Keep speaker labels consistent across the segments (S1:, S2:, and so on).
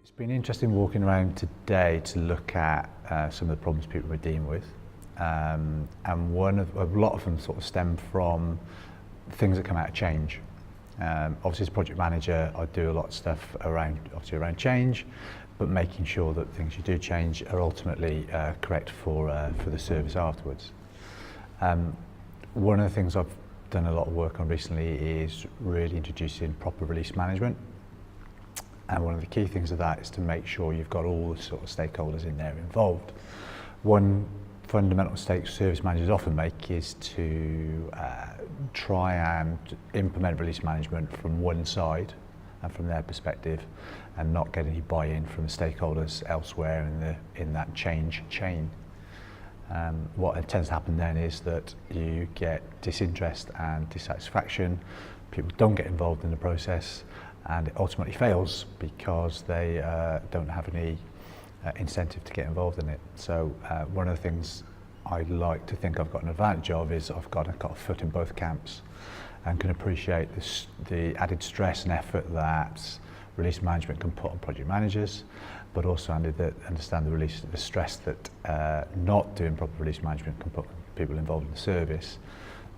S1: It's been interesting walking around today to look at some of the problems people were dealing with, and a lot of them sort of stem from things that come out of change. Obviously, as a project manager, I do a lot of stuff around change, but making sure that things you do change are ultimately correct for the service afterwards. One of the things I've done a lot of work on recently is really introducing proper release management. And one of the key things of that is to make sure you've got all the sort of stakeholders in there involved. One fundamental mistake service managers often make is to try and implement release management from one side and from their perspective, and not get any buy-in from stakeholders elsewhere in that change chain. What tends to happen then is that you get disinterest and dissatisfaction. People don't get involved in the process, and it ultimately fails because they don't have any incentive to get involved in it. So one of the things I like to think I've got an advantage of is I've got a foot in both camps and can appreciate the added stress and effort that release management can put on project managers, but also understand the stress that not doing proper release management can put people involved in the service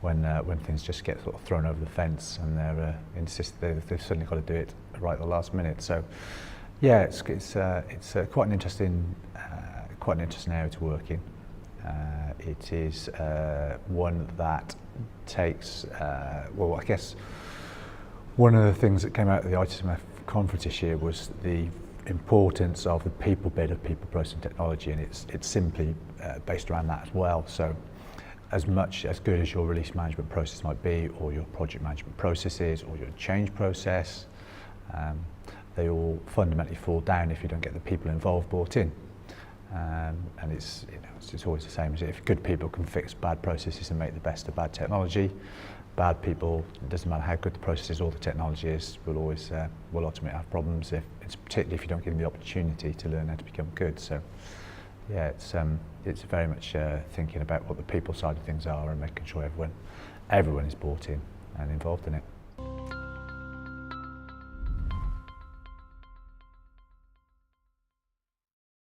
S1: when things just get sort of thrown over the fence and they're they've suddenly got to do it right at the last minute. So yeah, it's quite an interesting area to work in. It is one that takes well, I guess one of the things that came out of the ITSMF conference this year was the importance of the people bit of people, process and technology, and it's simply based around that as well. So as good as your release management process might be, or your project management processes, or your change process, they all fundamentally fall down if you don't get the people involved brought in. And it's always the same. If good people can fix bad processes and make the best of bad technology, bad people, it doesn't matter how good the process is or the technology is, will ultimately have problems, particularly if you don't give them the opportunity to learn how to become good. So yeah, it's very much thinking about what the people side of things are and making sure everyone is bought in and involved in it.